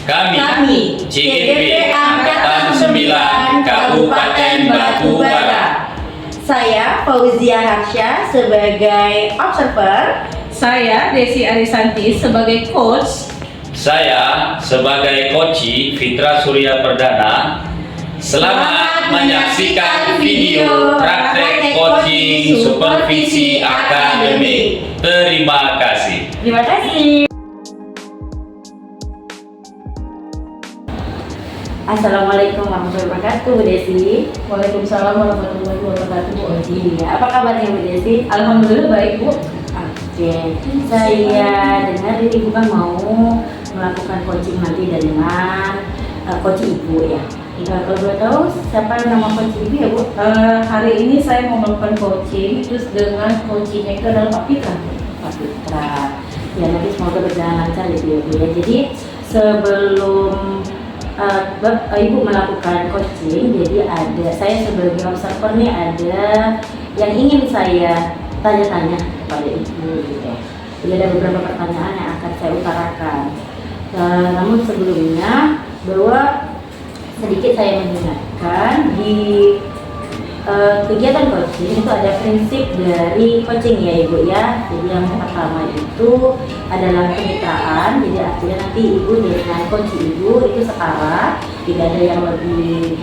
Kami, CGP Angkatan 9 Kabupaten Batubara. Saya Fauzia Harsha sebagai observer. Saya Desi Arisanti sebagai coach. Saya sebagai Koci Fitra Surya Perdana. Selamat menyaksikan video praktek coaching supervisi akademik. Terima kasih. Terima kasih. Assalamualaikum warahmatullahi wabarakatuh, Bu Desi. Waalaikumsalam warahmatullahi wabarakatuh, Bu Oji. Apa kabarnya, Bu Desi? Alhamdulillah baik, Bu. Oke, saya dengar ini Ibu kan mau melakukan coaching nanti dengan coach Ibu ya. Kalau boleh tahu siapa nama coach Ibu ya, Bu? Hari ini saya mau melakukan coaching, terus dengan coachingnya itu adalah Pak Pitra. Pak Pitra. Ya, nanti semoga berjalan lancar gitu ya, Bu ya. Jadi sebelum Ibu melakukan coaching, jadi saya sebagai observer nih ada yang ingin saya tanya-tanya kepada Ibu gitu. Jadi ada beberapa pertanyaan yang akan saya utarakan. Namun sebelumnya bahwa sedikit saya mengingatkan di kegiatan coaching itu ada prinsip dari coaching ya Ibu ya. Jadi yang pertama itu adalah kemitraan. Jadi artinya nanti Ibu dengan coach Ibu itu setara, tidak ada yang lebih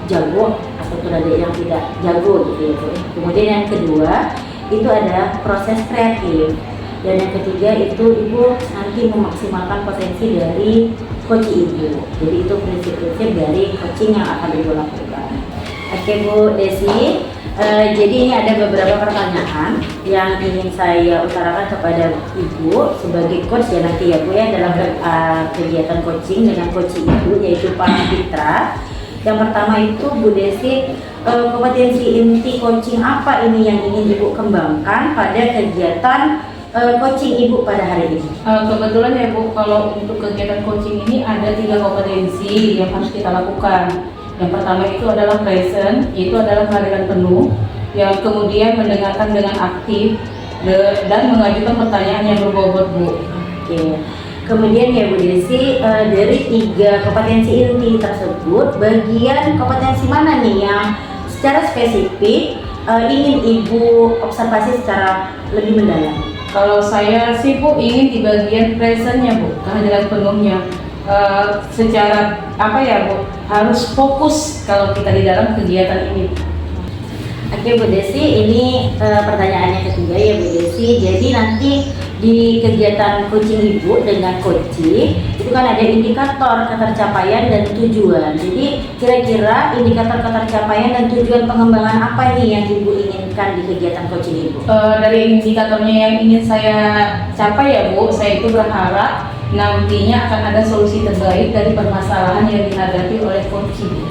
jago ataupun ada yang tidak jago gitu ya Bu. Kemudian yang kedua itu adalah proses kreatif. Dan yang ketiga itu Ibu nanti memaksimalkan potensi dari coach Ibu. Jadi itu prinsip-prinsip dari coaching yang akan Ibu lakukan. Oke Bu Desi, jadi ini ada beberapa pertanyaan yang ingin saya utarakan kepada Ibu sebagai coach ya nanti ya Bu ya dalam kegiatan coaching dengan coach Ibu yaitu Pak Pitra. Yang pertama itu Bu Desi, kompetensi inti coaching apa ini yang ingin Ibu kembangkan pada kegiatan coaching Ibu pada hari ini? Kebetulan ya Bu, kalau untuk kegiatan coaching ini ada 3 kompetensi yang harus kita lakukan. Yang pertama itu adalah present, itu adalah kehadiran penuh. Yang kemudian mendengarkan dengan aktif dan mengajukan pertanyaan yang berbobot Bu. Oke. Kemudian ya Bu Desi, dari 3 kompetensi inti tersebut, bagian kompetensi mana nih yang secara spesifik ingin Ibu observasi secara lebih mendalam? Kalau saya sih Bu ingin di bagian presentnya Bu, kehadiran penuhnya. Secara apa ya Bu, harus fokus kalau kita di dalam kegiatan ini. Oke Bu Desi, ini pertanyaannya ketiga ya Bu Desi. Jadi nanti di kegiatan coaching Ibu dengan coaching itu kan ada indikator ketercapaian dan tujuan. Jadi kira-kira indikator ketercapaian dan tujuan pengembangan apa nih yang Ibu inginkan di kegiatan coaching Ibu? Dari indikatornya yang ingin saya capai ya Bu, saya itu berharap nantinya akan ada solusi terbaik dari permasalahan yang dihadapi oleh coaching.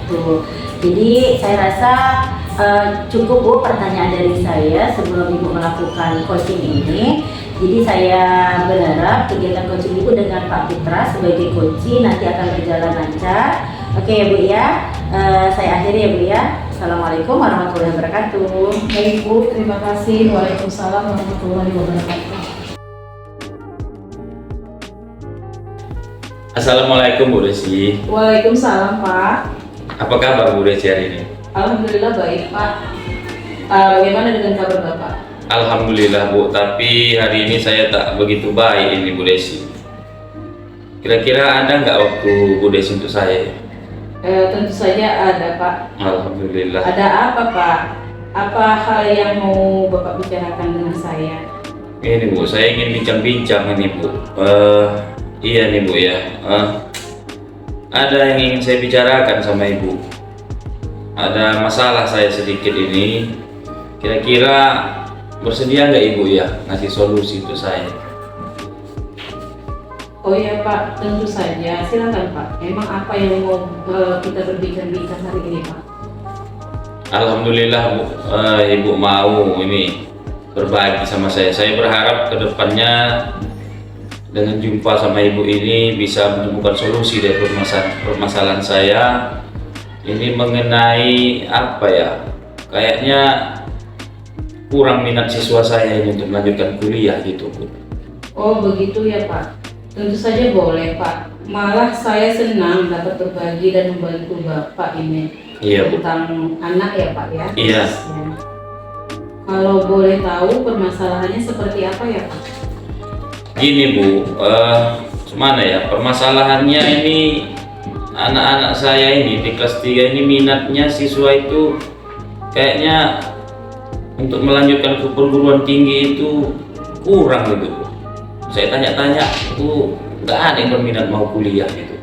Gitu. Jadi saya rasa cukup Bu pertanyaan dari saya sebelum Ibu melakukan coaching ini. Jadi saya berharap kegiatan coaching Ibu dengan Pak Pitra sebagai coaching nanti akan berjalan lancar. Oke ya Bu ya, saya akhiri ya Bu ya. Assalamualaikum warahmatullahi wabarakatuh. Baik Bu, terima kasih. Waalaikumsalam warahmatullahi wabarakatuh. Assalamualaikum Bu Desi. Waalaikumsalam Pak. Apa kabar Bu Desi hari ini? Alhamdulillah baik Pak. Bagaimana dengan kabar Bapak? Alhamdulillah Bu, tapi hari ini saya tak begitu baik ini Bu Desi. Kira-kira ada nggak waktu Bu Desi untuk saya? Tentu saja ada Pak. Alhamdulillah. Ada apa Pak? Apa hal yang mau Bapak bicarakan dengan saya? Ini Bu, saya ingin bincang-bincang ini Bu. Iya nih Bu ya. Ada yang ingin saya bicarakan sama Ibu. Ada masalah saya sedikit ini. Kira-kira bersedia nggak Ibu ya ngasih solusi untuk saya? Oh iya Pak, tentu saja. Silakan Pak. Memang apa yang mau kita berbincang-bincang hari ini Pak? Alhamdulillah Bu, Ibu mau ini berbagi sama saya. Saya berharap kedepannya dengan jumpa sama Ibu ini bisa menemukan solusi dari permasalahan saya. Ini mengenai apa ya? Kayaknya kurang minat siswa saya ini untuk melanjutkan kuliah gitu Bu. Oh begitu ya Pak. Tentu saja boleh Pak. Malah saya senang dapat berbagi dan membantu Bapak ini Iya Bu. tentang anak ya Pak ya. Iya. Ya. Kalau boleh tahu permasalahannya seperti apa ya Pak? Gini Bu, gimana ya, permasalahannya ini anak-anak saya ini di kelas 3 ini minatnya siswa itu kayaknya untuk melanjutkan ke perguruan tinggi itu kurang gitu. Saya tanya-tanya itu nggak ada yang berminat mau kuliah gitu.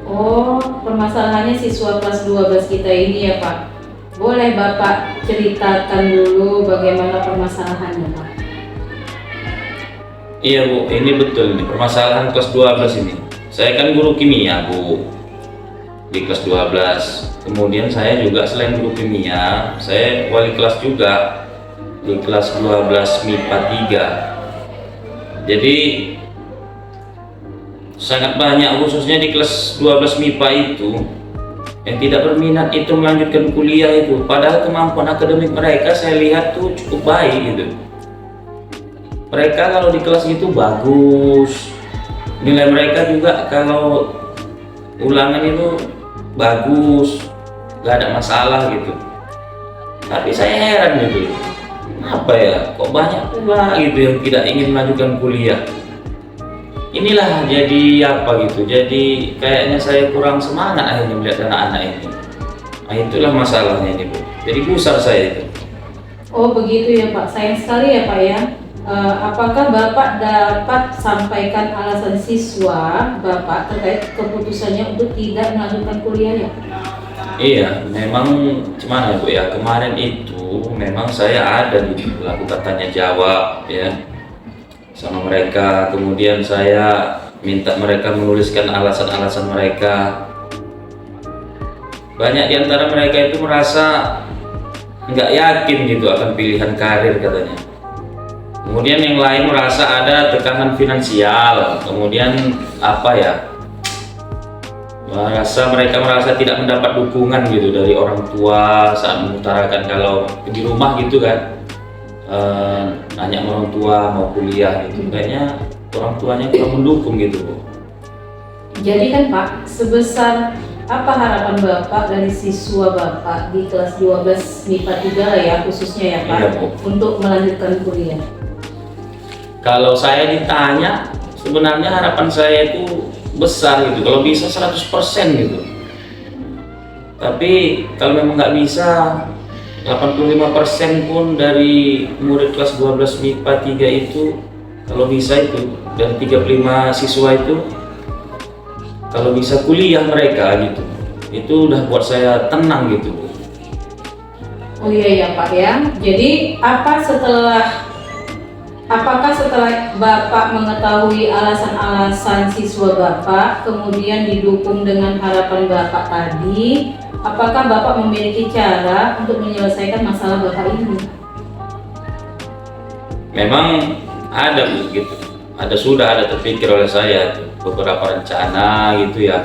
Oh, permasalahannya siswa kelas 12 kita ini ya Pak. Boleh Bapak ceritakan dulu bagaimana permasalahannya Pak? Iya Bu, ini betul nih permasalahan kelas 12 ini. Saya kan guru kimia Bu di kelas 12. Kemudian saya juga selain guru kimia, saya wali kelas juga di kelas 12 MIPA 3. Jadi sangat banyak khususnya di kelas 12 MIPA itu yang tidak berminat itu melanjutkan kuliah itu, padahal kemampuan akademik mereka saya lihat tuh cukup baik gitu. Mereka kalau di kelas itu bagus, nilai mereka juga kalau ulangan itu bagus, gak ada masalah gitu. Tapi saya heran gitu, apa ya, kok banyak pula gitu yang tidak ingin melanjutkan kuliah. Inilah jadi apa gitu, jadi kayaknya saya kurang semangat akhirnya melihat anak-anak ini. Nah itulah masalahnya ini Bu, jadi gusar saya itu. Oh begitu ya Pak, sayang sekali ya Pak ya. Apakah Bapak dapat sampaikan alasan siswa Bapak terkait keputusannya untuk tidak melanjutkan kuliah ya? Iya, memang gimana ya Bu ya, kemarin itu memang saya ada di melakukan tanya jawab ya sama mereka, kemudian saya minta mereka menuliskan alasan-alasan mereka. Banyak di antara mereka itu merasa nggak yakin gitu akan pilihan karir katanya. Kemudian yang lain merasa ada tekanan finansial, kemudian apa ya, mereka merasa tidak mendapat dukungan gitu dari orang tua saat mengutarakan kalau di rumah gitu kan, nanya orang tua mau kuliah gitu, kayaknya orang tuanya kurang mendukung gitu Bu. Jadi kan Pak, sebesar apa harapan Bapak dari siswa Bapak di kelas 12 MIPA 3 lah ya khususnya ya Pak, Iya, Bu. untuk melanjutkan kuliah? Kalau saya ditanya, sebenarnya harapan saya itu besar gitu, kalau bisa 100% gitu. Tapi kalau memang nggak bisa, 85% pun dari murid kelas 12 MIPA 3 itu, kalau bisa itu, dari 35 siswa itu, kalau bisa kuliah mereka gitu, itu udah buat saya tenang gitu. Oh iya ya Pak ya, jadi apakah setelah Bapak mengetahui alasan-alasan siswa Bapak, kemudian didukung dengan harapan Bapak tadi, apakah Bapak memiliki cara untuk menyelesaikan masalah Bapak ini? Memang ada Bu, gitu. Sudah ada terpikir oleh saya beberapa rencana gitu ya.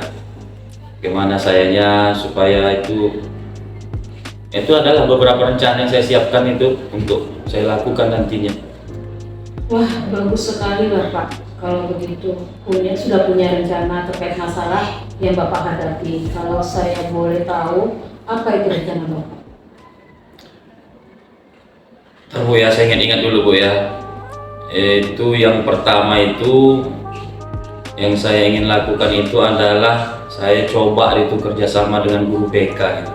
Gimana sayanya supaya itu adalah beberapa rencana yang saya siapkan itu untuk saya lakukan nantinya. Wah, bagus sekali Bapak. Kalau begitu, sudah punya rencana terkait masalah yang Bapak hadapi. Kalau saya boleh tahu, apa itu rencana Bapak? Bu ya, saya ingat dulu Bu ya. Itu yang pertama itu yang saya ingin lakukan itu adalah saya coba itu kerjasama dengan guru BK gitu.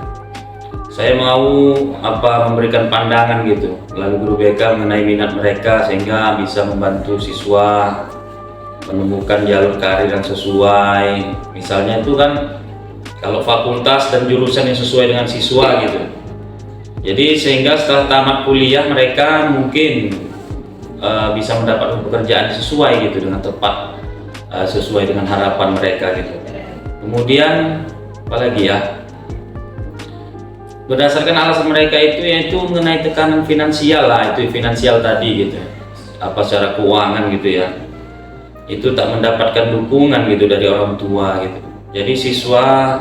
Saya mau memberikan pandangan gitu melalui guru BK mengenai minat mereka sehingga bisa membantu siswa menemukan jalur karir yang sesuai. Misalnya itu kan kalau fakultas dan jurusan yang sesuai dengan siswa gitu. Jadi sehingga setelah tamat kuliah mereka mungkin bisa mendapatkan pekerjaan sesuai gitu dengan tepat, sesuai dengan harapan mereka gitu. Kemudian apalagi ya, berdasarkan alasan mereka itu yaitu mengenai tekanan finansial lah, itu finansial tadi gitu, secara keuangan gitu ya, itu tak mendapatkan dukungan gitu dari orang tua gitu. Jadi siswa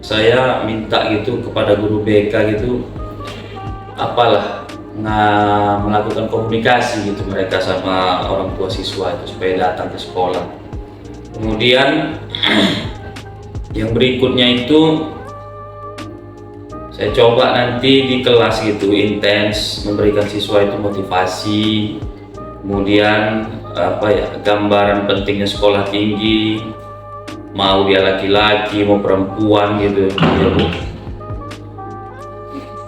saya minta gitu kepada guru BK gitu melakukan komunikasi gitu mereka sama orang tua siswa itu supaya datang ke sekolah. Kemudian yang berikutnya itu saya coba nanti di kelas gitu intens memberikan siswa itu motivasi, kemudian gambaran pentingnya sekolah tinggi, mau dia laki-laki mau perempuan gitu ya Bu.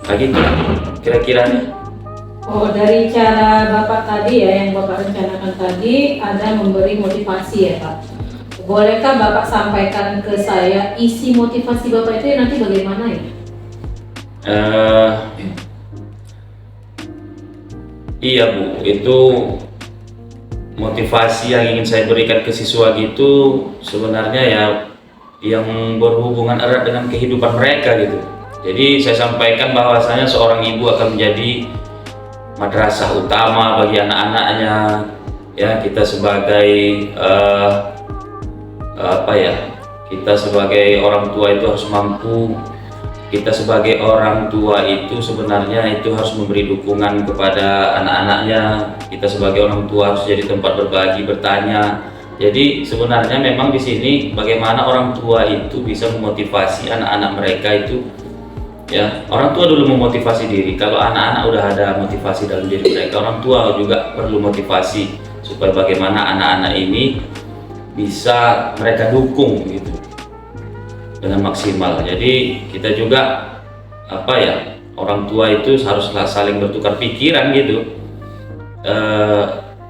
Lagi kira-kira nih. Oh, dari cara Bapak tadi ya, yang Bapak rencanakan tadi ada memberi motivasi ya Pak. Bolehkah Bapak sampaikan ke saya isi motivasi Bapak itu nanti bagaimana ya? Iya Bu, itu motivasi yang ingin saya berikan ke siswa gitu sebenarnya ya yang berhubungan erat dengan kehidupan mereka gitu. Jadi saya sampaikan bahwasanya seorang ibu akan menjadi madrasah utama bagi anak-anaknya. Ya, kita sebagai kita sebagai orang tua itu harus mampu. Kita sebagai orang tua itu sebenarnya itu harus memberi dukungan kepada anak-anaknya. Kita sebagai orang tua harus jadi tempat berbagi, bertanya. Jadi sebenarnya memang di sini bagaimana orang tua itu bisa memotivasi anak-anak mereka itu. Ya, orang tua dulu memotivasi diri. Kalau anak-anak udah ada motivasi dalam diri mereka, orang tua juga perlu motivasi supaya bagaimana anak-anak ini bisa mereka dukung gitu dengan maksimal. Jadi kita juga orang tua itu haruslah saling bertukar pikiran gitu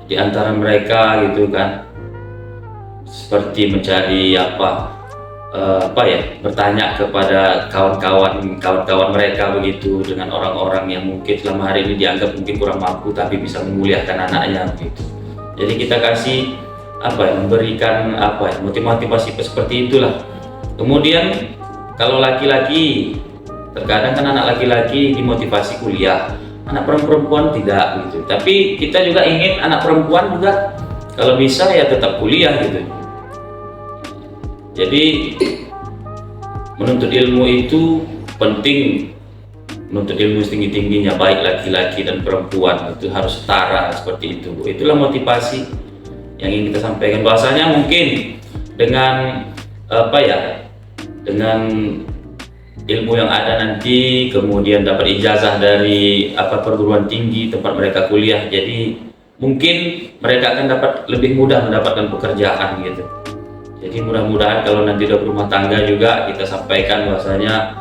di antara mereka gitu kan, seperti mencari bertanya kepada kawan-kawan mereka begitu, dengan orang-orang yang mungkin selama hari ini dianggap mungkin kurang mampu tapi bisa memuliakan anaknya begitu. Jadi kita kasih memberikan motivasi seperti itulah. Kemudian kalau laki-laki, terkadang kan anak laki-laki dimotivasi kuliah, anak perempuan tidak gitu. Tapi kita juga ingin anak perempuan juga kalau bisa ya tetap kuliah gitu. Jadi menuntut ilmu itu penting, menuntut ilmu setinggi-tingginya, baik laki-laki dan perempuan itu harus setara seperti itu. Itulah motivasi yang ingin kita sampaikan. Bahasanya mungkin dengan dengan ilmu yang ada nanti, kemudian dapat ijazah dari perguruan tinggi tempat mereka kuliah, jadi mungkin mereka akan dapat lebih mudah mendapatkan pekerjaan gitu. Jadi mudah-mudahan kalau nanti udah berumah tangga juga kita sampaikan bahwasanya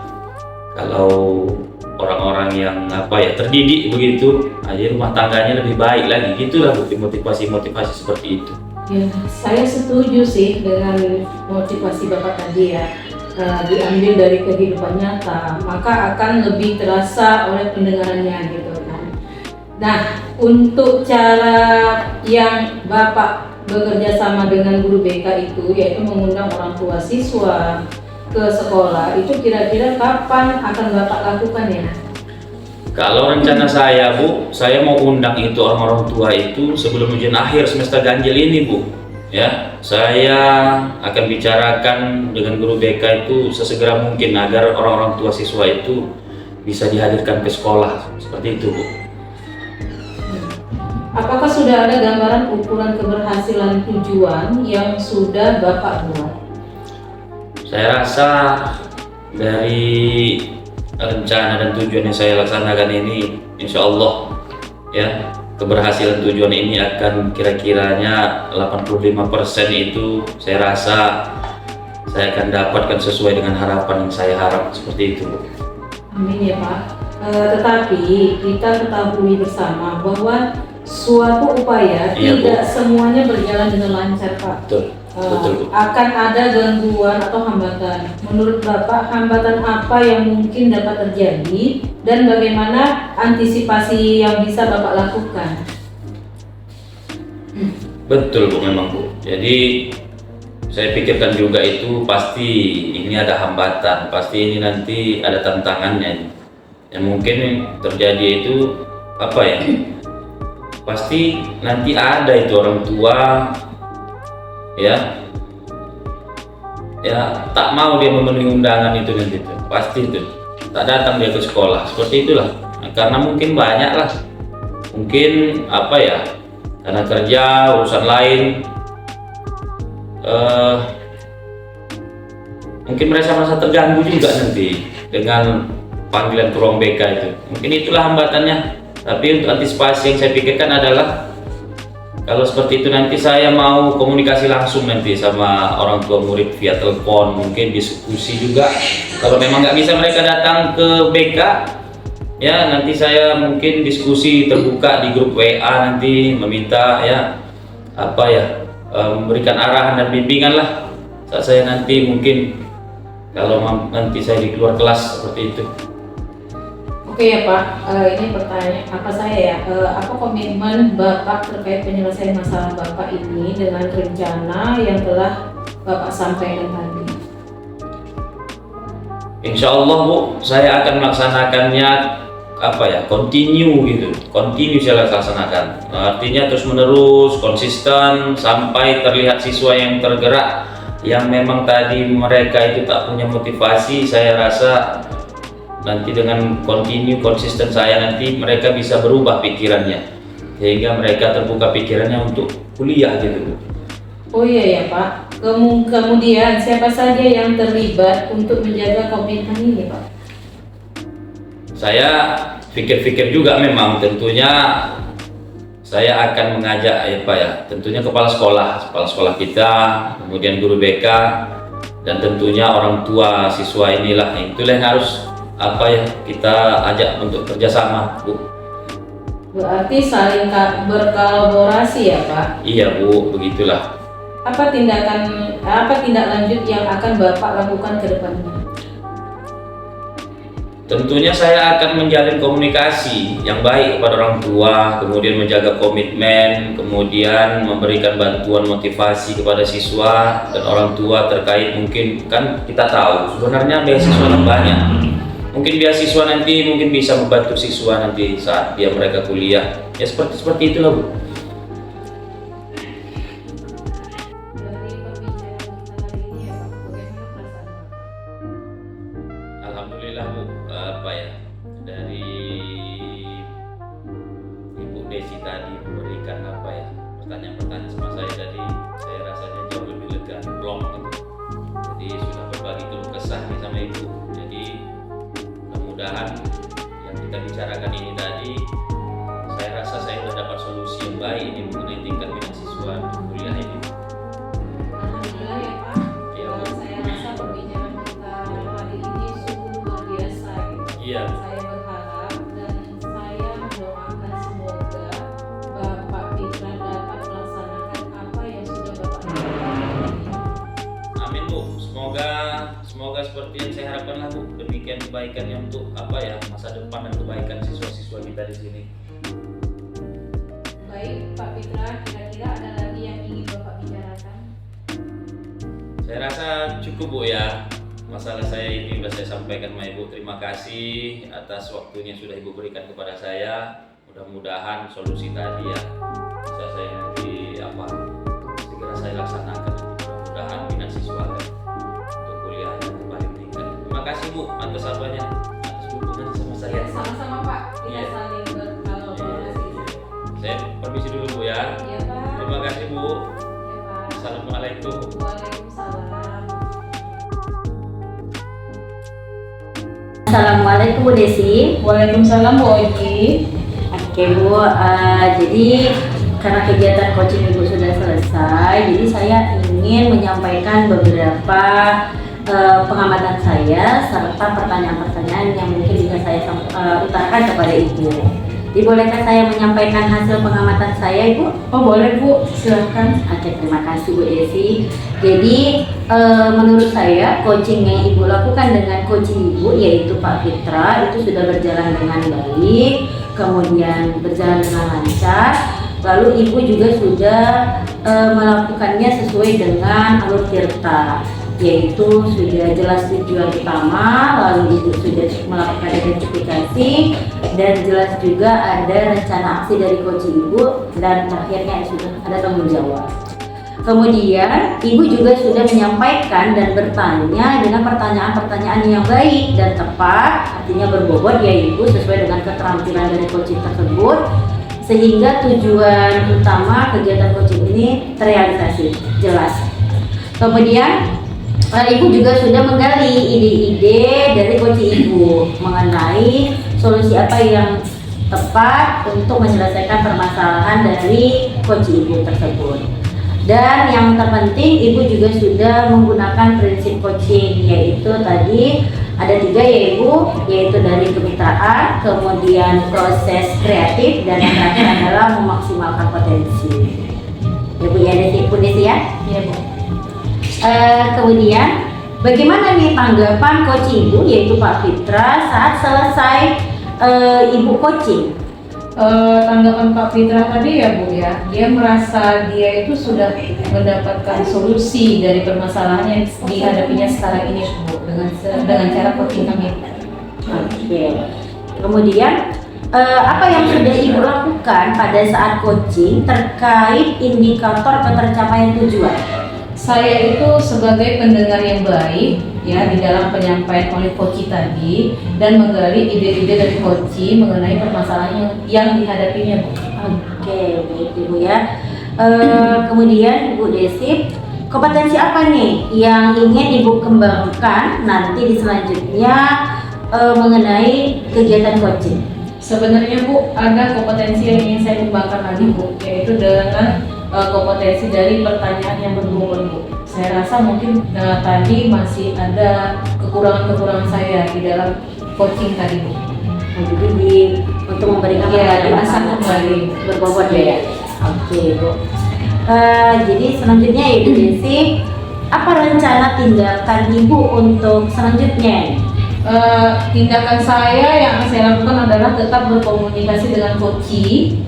kalau orang-orang yang terdidik begitu, aja rumah tangganya lebih baik lagi. Gitulah motivasi seperti itu. Ya, saya setuju sih dengan motivasi Bapak tadi ya. Diambil dari kehidupan nyata, maka akan lebih terasa oleh pendengarannya gitu kan. Nah, untuk cara yang Bapak bekerja sama dengan guru BK itu, yaitu mengundang orang tua siswa ke sekolah, itu kira-kira kapan akan Bapak lakukan ya? Kalau rencana saya Bu, saya mau undang itu orang-orang tua itu sebelum ujian akhir semester ganjil ini Bu. Ya, saya akan bicarakan dengan guru BK itu sesegera mungkin agar orang-orang tua siswa itu bisa dihadirkan ke sekolah, seperti itu Bu. Apakah sudah ada gambaran ukuran keberhasilan tujuan yang sudah Bapak buat? Saya rasa dari rencana dan tujuan yang saya laksanakan ini, insya Allah ya, keberhasilan tujuan ini akan kira-kiranya 85% itu saya rasa saya akan dapatkan sesuai dengan harapan yang saya harap, seperti itu Bu. Amin ya Pak. Tetapi kita ketahui bersama bahwa suatu upaya tidak semuanya berjalan dengan lancar Pak. Betul. Betul Bu. Akan ada gangguan atau hambatan. Menurut Bapak, hambatan apa yang mungkin dapat terjadi dan bagaimana antisipasi yang bisa Bapak lakukan? Betul Bu, memang Bu. Jadi saya pikirkan juga itu pasti ini ada hambatan, pasti ini nanti ada tantangannya. Yang mungkin terjadi itu pasti nanti ada itu orang tua ya tak mau dia memenuhi undangan itu nanti itu, pasti itu tak datang dia ke sekolah, seperti itulah. Karena mungkin banyak lah, mungkin karena kerja, urusan lain mungkin merasa terganggu juga nanti dengan panggilan ke ruang BK itu. Mungkin itulah hambatannya. Tapi untuk antisipasi yang saya pikirkan adalah kalau seperti itu nanti saya mau komunikasi langsung nanti sama orang tua murid via telepon, mungkin diskusi juga. Kalau memang nggak bisa mereka datang ke BK, ya nanti saya mungkin diskusi terbuka di grup WA nanti, meminta ya memberikan arahan dan bimbingan lah saat saya nanti mungkin kalau nanti saya di luar kelas seperti itu. Oke ya Pak, ini pertanyaan apa komitmen Bapak terkait penyelesaian masalah Bapak ini dengan rencana yang telah Bapak sampaikan tadi? Insya Allah Bu, saya akan melaksanakannya continue saya laksanakan. Artinya terus menerus, konsisten sampai terlihat siswa yang tergerak, yang memang tadi mereka itu tak punya motivasi. Saya rasa nanti dengan konsisten saya nanti mereka bisa berubah pikirannya sehingga mereka terbuka pikirannya untuk kuliah gitu. Oh iya ya Pak, kemudian siapa saja yang terlibat untuk menjaga komitmen ini Pak? Saya pikir-pikir juga, memang tentunya saya akan mengajak tentunya kepala sekolah kita, kemudian guru BK, dan tentunya orang tua siswa inilah. Itulah yang harus kita ajak untuk kerjasama, Bu. Berarti saling berkolaborasi ya Pak? Iya Bu, begitulah. Apa tindak lanjut yang akan Bapak lakukan ke depannya? Tentunya saya akan menjalin komunikasi yang baik kepada orang tua, kemudian menjaga komitmen, kemudian memberikan bantuan motivasi kepada siswa dan orang tua terkait, mungkin kan kita tahu sebenarnya beasiswa banyak. Mungkin beasiswa nanti mungkin bisa membantu siswa nanti saat mereka kuliah. Ya seperti itulah Bu. Alhamdulillah Bu, dari Ibu Desi tadi memberikan pertanyaan-pertanyaan sama saya tadi, saya rasanya jauh lebih lega, plong gitu. Jadi sudah berbagi keluh kesah nih sama Ibu. Jadi mudah-mudahan yang kita bicarakan ini tadi, saya rasa saya sudah dapat solusi yang baik ini mengenai tingkat minat siswa kuliah ini. Alhamdulillah ya Pak. Iya, Bu. Saya rasa perbincangan kita hari ini sungguh luar biasa gitu. Iya. Saya berharap dan saya mendoakan semoga Bapak Fitra dapat melaksanakan apa yang sudah Bapak lakukan. Amin Bu, semoga seperti yang saya harapkan lah Bu. Demikian kebaikannya untuk masa depan dan kebaikan siswa-siswa kita di sini. Baik Pak Fitra, kira-kira ada lagi yang ingin Bapak bicarakan? Saya rasa cukup Bu ya. Masalah saya ini sudah saya sampaikan sama Ibu. Terima kasih atas waktunya sudah Ibu berikan kepada saya. Mudah-mudahan solusi tadi ya bisa saya nanti segera saya laksanakan. Mudah-mudahan minat siswa untuk kuliahnya kembali meningkat. Terima kasih Bu atas atas dukungan sama saya. Sama-sama Pak, kita Iya. saling berkolaborasi. Saya permisi dulu Bu ya. Iya Pak. Terima kasih Bu. Iya Pak. Assalamualaikum. Waalaikumsalam. Assalamualaikum Bu Desi. Waalaikumsalam Bu Oji. Oke Bu, jadi karena kegiatan coaching Ibu sudah selesai, jadi saya ingin menyampaikan beberapa pengamatan saya serta pertanyaan-pertanyaan yang mungkin bisa saya utarakan kepada Ibu. Dibolehkan saya menyampaikan hasil pengamatan saya, Ibu? Oh boleh Bu, silakan. Oke, terima kasih Bu Desi. Jadi menurut saya coaching yang Ibu lakukan dengan coaching Ibu yaitu Pak Fitra itu sudah berjalan dengan baik, kemudian berjalan dengan lancar. Lalu Ibu juga sudah melakukannya sesuai dengan alur tirta, yaitu sudah jelas tujuan utama, lalu Ibu sudah melakukan identifikasi, dan jelas juga ada rencana aksi dari coach Ibu, dan terakhirnya sudah ada tanggung jawab. Kemudian Ibu juga sudah menyampaikan dan bertanya dengan pertanyaan-pertanyaan yang baik dan tepat, artinya berbobot ya Ibu, sesuai dengan keterampilan dari coaching tersebut, sehingga tujuan utama kegiatan coaching ini terrealisasi jelas. Kemudian Ibu juga sudah menggali ide-ide dari coach Ibu mengenai solusi apa yang tepat untuk menyelesaikan permasalahan dari coach Ibu tersebut. Dan yang terpenting Ibu juga sudah menggunakan prinsip coaching, yaitu tadi ada 3 ya Ibu, yaitu dari kemitraan, kemudian proses kreatif, dan yang terakhir adalah memaksimalkan potensi. Ya Bu ya, Bu Desi ya? Iya Bu. Kemudian bagaimana nih tanggapan coach Ibu yaitu Pak Fitra saat selesai Ibu coaching? Tanggapan Pak Fitra tadi ya Bu ya, dia merasa dia itu sudah mendapatkan solusi dari permasalahan yang dihadapinya sekarang ini Bu, dengan cara coaching kami. Oke. Kemudian apa yang sudah Ibu lakukan pada saat coaching terkait indikator ketercapaian tujuan? Saya itu sebagai pendengar yang baik ya di dalam penyampaian oleh coach tadi dan menggali ide-ide dari coach mengenai permasalahan yang dihadapinya Bu. Oke, baik Ibu ya. Kemudian Bu Desi, kompetensi apa nih yang ingin Ibu kembangkan nanti di selanjutnya mengenai kegiatan coaching? Sebenarnya Bu, ada kompetensi yang ingin saya kembangkan lagi Bu, yaitu dengan kompetensi dari pertanyaan yang berbobot Bu. Saya rasa mungkin tadi masih ada kekurangan-kekurangan saya di dalam coaching tadi Bu. Jadi untuk memberikan asal kembali berbobot ya. Oke Bu. Jadi selanjutnya Ibu Desi, apa rencana tindakan Ibu untuk selanjutnya? Tindakan saya yang saya lakukan adalah tetap berkomunikasi dengan coach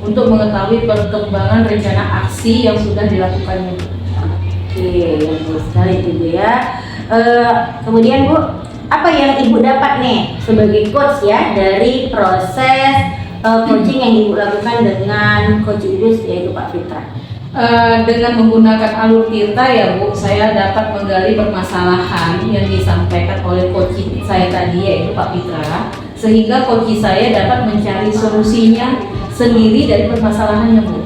untuk mengetahui perkembangan rencana aksi yang sudah dilakukannya. Oke, bagus sekali Ibu ya. Kemudian Bu, apa yang Ibu dapat nih sebagai coach ya dari proses coaching yang Ibu lakukan dengan coach Ibu yaitu Pak Fitra? Dengan menggunakan alur Tirta ya Bu, saya dapat menggali permasalahan yang disampaikan oleh coach saya tadi yaitu Pak Fitra, sehingga coach saya dapat mencari solusinya sendiri dari permasalahannya Bu.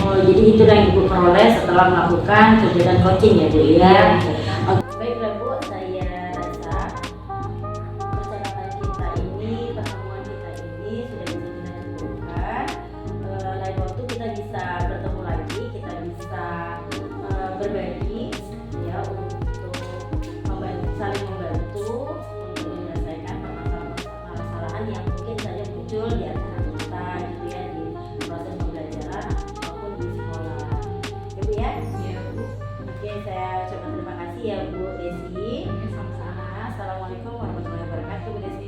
Oh, jadi itu yang Ibu peroleh setelah melakukan kegiatan coaching ya Bu ya. Oke, baiklah Bu, saya rasa percakapan kita ini, pertemuan kita ini sudah bisa kita cukupkan. Lain waktu kita bisa bertemu lagi, kita bisa berbagi ya untuk saling membantu untuk menyelesaikan permasalahan yang mungkin saja muncul di antara kita gitu ya di proses pembelajaran maupun di sekolah. Ya Bu ya? Iya Bu. Oke, saya ucapkan terima kasih ya Bu Desi. Sama-sama. Assalamualaikum warahmatullahi wabarakatuh Bu Desi.